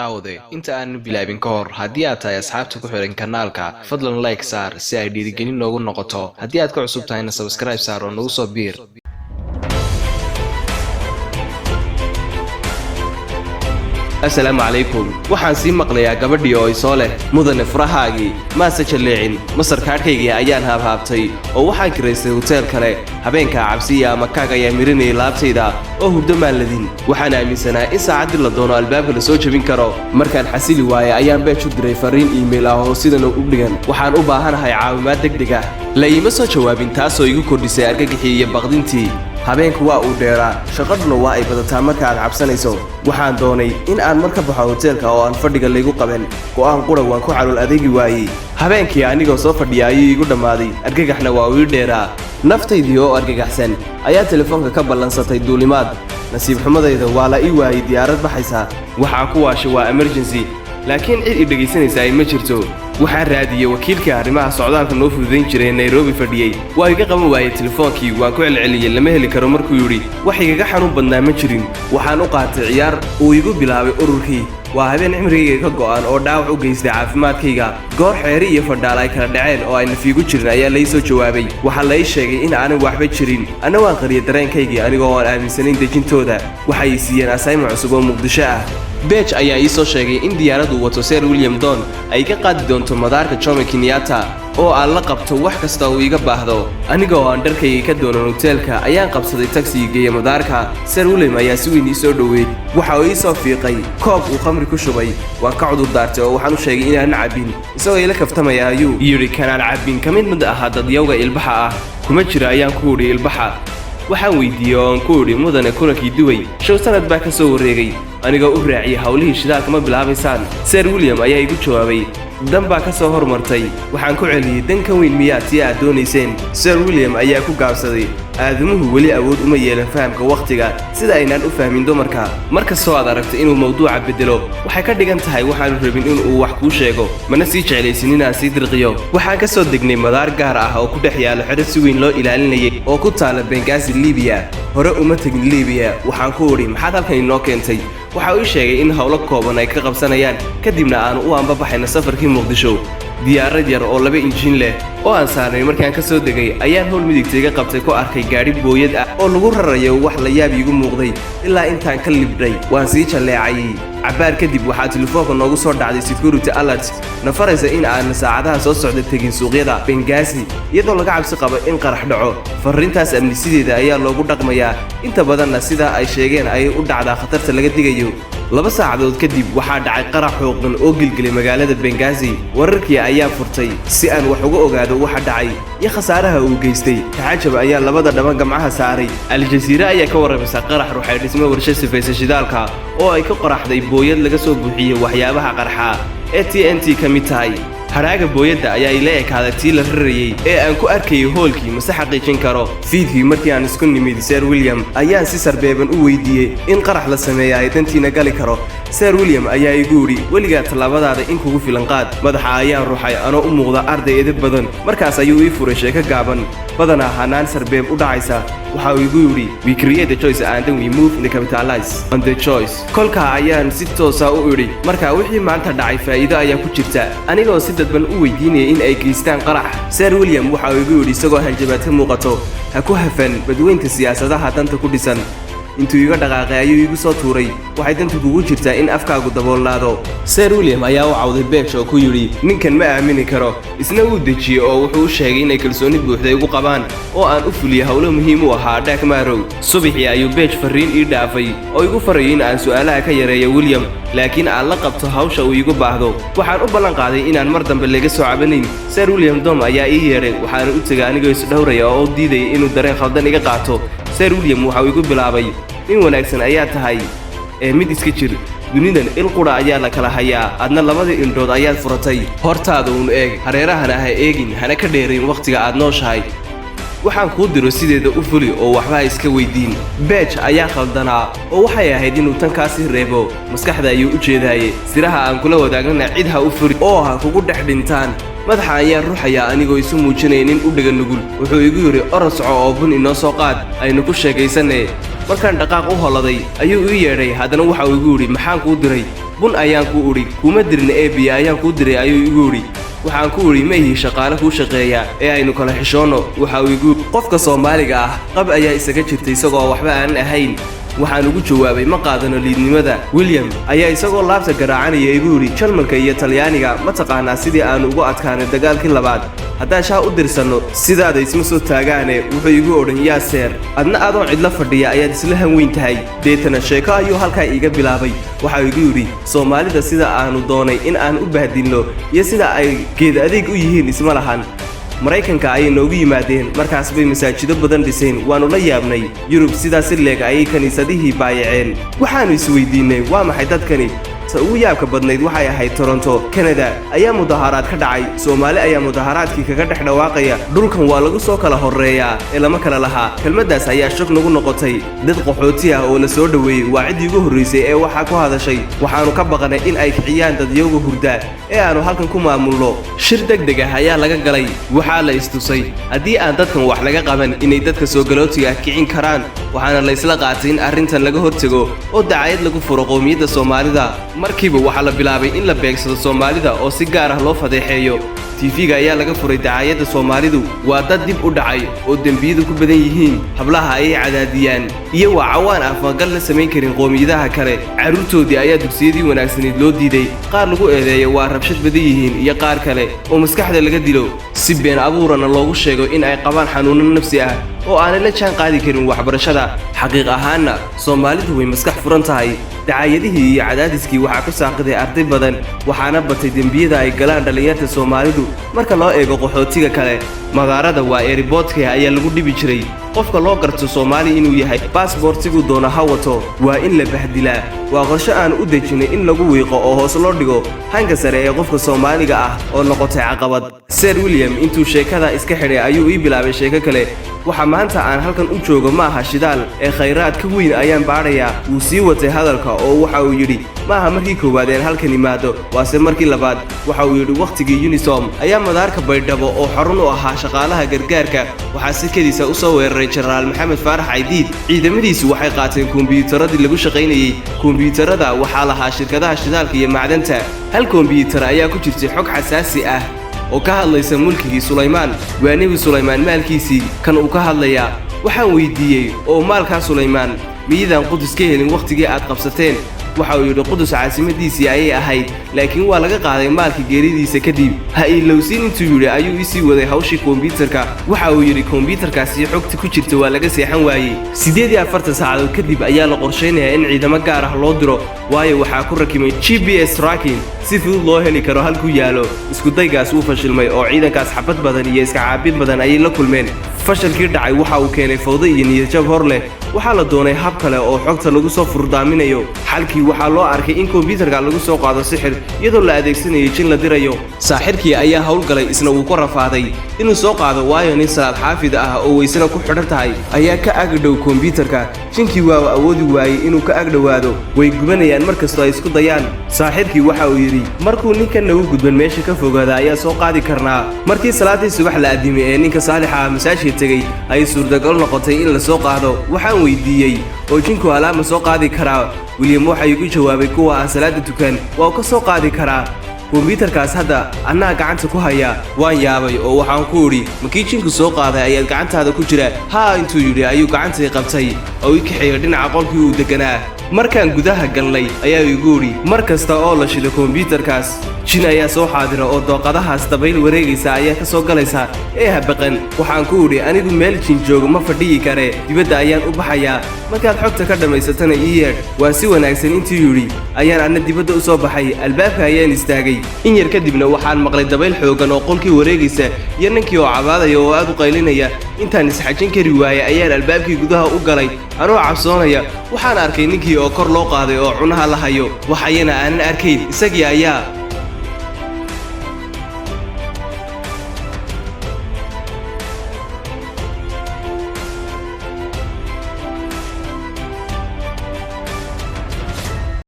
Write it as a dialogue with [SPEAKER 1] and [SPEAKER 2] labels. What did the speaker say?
[SPEAKER 1] daawade inta aan bilaabin ka hor haddii aad tahay asxaabta ku xiran kanaalka fadlan like saar si ay dhiirigelin noogu noqoto haddii aad ka cusub tahayna subscribe saar oo nagu soo biir السلام عليكم waxaan sii maqlayaa gabadhii oo isoo leh mudane furahaagi ma sajaleecin masar kaarkayga ayaan haabhaabtay oo waxaan kireystay hotel kale habeenka cabsiya ama kaaga ayaa mirinay laabtayda oo hurdo maaladin waxaan aaminsanaa in saacadii la doono albaabka la soo jabin karo markaan xasili waayay ayaan beej u diray fariin email ah oo sidan u dhigan waxaan u baahanahay caawimaad degdeg ah la iima soo jawaabin taasoo igu kordhisay argagixii iyo baqdintii habeenku waa uu dheeraa shaqaduna waa ay badataa marka aad cabsanayso waxaan doonay in aan mar ka baxo hoteelka oo aan fadhiga laygu qaban go'aan qura waan ku calool adeegi waayey habeenkii anigoo soo fadhiya ayuu igu dhammaaday argagaxna waa uu dheeraa naftaydii oo argagaxsan ayaa telefoonka ka ballansatay duulimaad nasiib xumadayda waa la ii waayey diyaarad baxaysa waxaan ku waashay waa emergency laakiin cid i dhegaysanaysa ay ma jirto waxaan raadiyey wakiilka arrimaha socdaalka noo fududayn jiray Nairobi fadhiyay waa iga qaban waayay telefoonkii waan ku celceliyay lama heli karo markuu yiri wax igaga xanuun badnaa ma jirin waxaan u qaatay ciyaar uu igu bilaabay ururkii waa habeen cimrigayga ka go'an oo dhaawac u geystay caafimaadkayga goor xeeri iyo fadhaal ay kala dhaceen oo ay nafiigu jirin ayaa la ii soo jawaabay waxa la ii sheegay in aanan waxba jirin ana waan qariyay dareenkaygii anigoo aan aaminsanayn dejintooda waxay siiyeen assignment cusub oo Muqdisho ah beej ayaa ii soo sheegay in diyaaradu wato Sir William Don ay ka qaadi doonto madaarka Jomo Kenyatta oo aan la qabto wax kasta oo iga baahdo anigoo aan dharkayga ka doonan hoteelka ayaan qabsaday taxi geeyo madaarka Sir William ayaa si weyn ii soo dhaweeyay waxa uu ii soo fiiqay koob uu khamri ku shubay waan ka cudur daartay oo waxaan u sheegay inaan cabin isagoo ila kaftamaya ayuu yiri kanaan cabin kamid ah dadyawga ilbaxa ah kuma jira ayaan ku wuri ilbaxa waxaan weydiiyay oo aan ku wuri mudane kulankii duway show sanad baa ka soo wareegay anigoo u raaciyay hawlihii shidaalka ma bilaabaysaan Sir William ayaa igu jawaabay dan baa ka soo hormartay waxaan ku celiyay dan ka weyn miyaa tii aad doonayseen Sir William ayaa ku gaabsaday aadamuhu weli awood uma yeelan fahamka waqtiga sida aynaan u fahmin dumarka markastoo aad aragto inuu mawduuca bedelo waxay ka dhigan tahay waxaanu rabin in uu wax kuu sheego mana sii jeclaysin inaan sii dirqiyo waxaan ka soo degnay madaar gaar ah oo ku dhex yaala xero si weyn loo ilaalinayay oo ku taala Benghazi Liibiya hore uma tagin Liibiya waxaan ku wari maxaad halkan inoo keentay waxa uu sheegay in hawlo kooban ay ka qabsanayaan kadibna aanu u anbabaxayna safarkii Muqdisho diyaarad yar oo 2 injin leh oo aan saarnay markaan ka soo degay ayaan howl midigtayga qabtay ku arkay gaari booyad ah oo lagu rarayo wax la yaab igu muuqday ilaa intaan ka libdhay waan sii jaleecay cabaar kadib waxaa telefoonka noogu soo dhacday security alert nafaraysa in aan saacadaha soo socda tagin suuqyada Benghazi iyadoo laga cabsi qabo in qarax dhaco fariintaas amni sideeda ayaa loogu dhaqmayaa inta badanna sida ay sheegeen ay u dhacdaa khatarta laga digayo 2 saacadood kadib waxaa dhacay qarax xooggan oo gilgilay magaalada Benghazi wararkii ayaa furtay si aan wax uga ogaado waxa dhacay iyo khasaaraha uu geystay taxajab ayaa labada dhaban gacmaha saaray Al Jazeera ayaa ka warramaysa qarax ruuxay dhismo warshad sifaysa shidaalka oo ay ka qaraxday booyad laga soo buuxiyay waxyaabaha qarxa ee TNT ka mid tahay haraaga booyada ayaa ila ekaaday tii la rarayay ee aan ku arkay hoolkii ma xaqiijin karo fiidkii markii aan isku nimid Sir William ayaan si sarbeeban u weydiiyay in qarax la sameeyo ay dantiina gali karo Sir William ayaa igu yiri weligaa talaabadaada in kugu filan qaad madaxa ayaan ruuxay anoo u muuqda arday edeb badan markaas ayuu ii furay sheeko gaaban badana hanaan sarbeeb u dhacaysa waxa uu igu yiri we create the choice and then we move in the capitalize on the choice kolka ayaan si toos ah u iri marka wixii maanta dhacay faa'iido ayaa ku jirta anigoo si dadban u weydiinay in ay geystaan qarax Sir William waxa uu igu yiri isagoo hanjabaad ka muuqato ha ku hafan badweynta siyaasadaha danta ku dhisan intuu iga dhaqaaqay ayuu igu soo tuuray waxay dantu kugu jirtaa in afkaagu daboolaado Sir William ayaa u cawday beej oo ku yiri ninkan ma aamini karo isna uu dejiyay oo wuxuu sheegay in ay kalsooni buuxda ugu qabaan oo aan u fuliyo hawlo muhiim u ahaa Dark Marow subaxii ayuu beej fariin ii dhaafay oo igu farayay in aan su'aalaha ka yareeyo William laakiin aan la qabto hawsha uu igu baahdo waxaan u ballan qaaday inaan mar dambe laga soo cabanin Sir William Dom ayaa ii yeeray waxaan u tagay anigoo is dhowraya oo diiday inuu dareen khaldan iga qaato Sir William waxa uu igu bilaabay in wanaagsan ayaa tahay mid iska jir dunidan il qura ayaa la kala hayaa adna labada indhood ayaad furatay hortaada uun eeg hareerahana ha eegin hana ka dheerayn waqtiga aad nooshahay waxaan kuu diro sideeda u fuli oo waxba iska weydiin beej ayaa khaldanaa oo waxay ahayd inuu tan kaasi reebo maskaxda ayuu u jeedayay siraha aan kula wadaagna cid ha u furi oo ha kugu dhex dhintaan madaxa ayaan ruuxaya anigoo isu muujinaynin u dhiga nugul wuxuu igu yiri orod soco oo bun inoo soo qaad aynu ku sheekaysanay markaan dhaqaaq u holaday ayuu ii yeedhay haddana waxa uu igu yiri maxaan kuu diray bun ayaan ku udhi kuma dirin ee biyo ayaan kuu diray ayuu igu idhi waxaan ku idhi ma ihi shaqaale kuu shaqeeya ee aynu kala xishoonno waxa uu igu qofka Soomaaliga ah qab ayaa isaga jirtay isagoo waxba aan ahayn waxaan ugu jawaabay ma qaadano liidnimada William ayaa isagoo laabta garaacanaya igu yiri Jarmalka iyo Talyaaniga ma taqaanaa sidii aan ugu adkaanay dagaalkii labaad haddaan shaah u dirsano sidaada isma soo taagaane wuxuu igu odhan yaa seer adna adoon cidla fadhiya ayaad isla hanweyn tahay deetana sheeko ayuu halkaa iiga bilaabay waxa igu yiri Soomaalida sida aanu doonay in aan u bahdinno iyo sida ay geed adeeg u yihiin isma lahan Mareykanka ay noogu yimaadeen markaas bay masaajido badan dhiseen waanu la yaabnay Yurub sidaas leeg ay kaniisadihii baayaceen waxaanu isweydiinay waa maxay dadkani ugu yaabka badnayd waxay ahayd Toronto Canada ayaa mudaharaad ka dhacay Soomaali ayaa mudaharaadkii kaga dhex dhawaaqaya dhulkan waa lagu soo kala horeeyaa ee lama kala lahaa kelmadaas ayaa shog nagu noqotay dad qaxooti ah oo la soo dhaweeyay waa cidii ugu horeysay ee waxa ku hadashay waxaanu ka baqanay in ay kiciyaan dadyoga hurda ee aanu halkan ku maamulno shir degdeg ah ayaa laga galay waxa la istusay haddii aan dadkan wax laga qaban inay dadka soo galootiga kicin karaan waxaana la isla qaatay in arrintan laga hortago oo dacayad lagu furo qowmiyadda Soomaalida markiiba waxa la bilaabay in la beegsado Soomaalida oo si gaar ah loo fadeexeeyo TV-ga ayaa laga furay dacayadda Soomaalidu waa dad dib u dhacay oo dambiyadu ku badan yihiin hablaha ay cadaadiyaan iyo waa cawaan afaqal la sameyn karin qowmiyadaha kale caruurtoodii ayaa dugsiyadii wanaagsaneed loo diiday qaar lagu eedeeyo waa rabshad badan yihiin iyo qaar kale oo maskaxda laga dilo si been abuurana loogu sheego in ay qabaan xanuuno nafsi ah oo aanay la jaan qaadi karin waxbarashada xaqiiq ahaanna Soomaalidu way maskax furan tahay dacayadihii iyo cadaadiskii waxa ku saaqiday arday badan waxaana batay dambiyada ay galaan dhalinyarada Soomaalidu marka loo eego qaxootiga kale magaalada waa airportka ayaa lagu dhibi jiray qofka loo garto Soomaali inuu yahay passportigu doona ha wato waa in la bahdilaa waa qorshe aan u dejinay in lagu wiiqo oo hoos loo dhigo hanka sare ee qofka Soomaaliga ah oo noqotay caqabad Sir William intuu sheekada iska xidhay ayuu ii bilaabay sheeko kale waxa maanta aan halkan u joogo ma aha shidaal ee khayraad ka weyn ayaan baarayaa uu sii watay hadalka oo waxa uu yiri ma aha markii koowaad ee halkan imaado waase markii labaad waxa uu yiri waqtigii Unisom ayaa madaarka Baydhabo oo xarun u ahaa shaqaalaha gargaarka waxa si kadiisa u soo weeraray Generaal Maxamed Faarax Aydiid ciidamadiisu waxay qaateen kombiyuutarada lagu shaqaynayay kombiyuutarada waxa lahaa shirkadaha shidaalka iyo macdanta hal kombiyuutar ayaa ku jirtay xog xasaasi ah oo ka hadlaysa mulkigii Suleymaan waa Nabi Suleymaan maalkiisii kan uu ka hadlaya waxaan weydiiyay oo maalka Suleymaan miidaan Qudus ka helin waqtigii aad qabsateen waxa uu yiri Qudus caasimadiisii ayay ahayd laakiin waa laga qaaday maalkii geeridiisa kadib ha ilowsin intuu yiri ayuu isii waday hawshii kombiyuutarka waxa uu yiri kombiyuutarkaasi xogta ku jirta waa laga seexan waayay 48 saacadood kadib ayaa la qorsheynayaa in ciidamo gaar ah loo diro waayo waxa ku rakimay GPS tracking si fudud loo heli karo halku yaalo isku daygaas uu fashilmay oo ciidankaas xabad badan iyo iska caabin badan ay la kulmeen fashilkii dhacay waxa uu keenay fawdo iyo niyad jab hor leh waxa la doonay hab kale oo xogta lagu soo furdaaminayo xalkii waxa loo arkay in kombiyuutarka lagu soo qaado sixir iyadoo la adeegsanayo jin la dirayo saaxirkii ayaa hawl galay isna uu ku rafaaday inuu soo qaado waayo nin salaad xaafid ah oo weysana ku xidhan tahay ayaa ka agdhow kombiyuutarka jinkii waa awoodi waayay inuu ka agdhowaado way gubanayaan markastoo ay isku dayaan saaxirkii waxa uu yiri markuu ninkan nagu gudban meesha ka fogaada ayaa soo qaadi karnaa markii salaadii subax la aadimay ee ninka saalixa masaajidka tagay ay suurtagal noqotay in la soo qaado waxaan weydiiyay oo jinku alaama soo qaadi karaa William waxa uu jawaabay kuwa aan salaada tukan waa ka soo qaadi karaa kombiyuutarkaas hadda anaa gacanta ku haya waan yaabay oo waxaan ku iri markii jinku soo qaaday ayaa gacantaada ku jira ha intuu yiri ayuu gacantay qabtay oo ii kaxeeyo dhinaca qolkii uu deganaa markaan gudaha galnay ayaa igu iri markasta oo la shido kombiyuutarkaas jin ayaa soo xaadira oo dooqadahaas dabayl wareegaysa ayaa ka soo galaysa ee habaqan waxaan ku iri anigu meel jin joogo ma fadhiyi kare dibadda ayaan u baxayaa markaad xogta ka dhamaysatana ii yeedh waa si wanaagsan intii yiri ayaan anna dibadda u soo baxay albaabka ayaan istaagay in yar kadibna waxaan maqlay dabayl xoogan oo qolkii wareegaysa iyo ninkii oo cabaadaya oo aad u qaylinaya intaan isxajin kari waayay ayaan albaabkii gudaha u galay anoo cabsoonaya waxaan arkay ninkii oo kor loo qaaday oo cunaha la hayo waxayna aanan arkayn isagii ayaa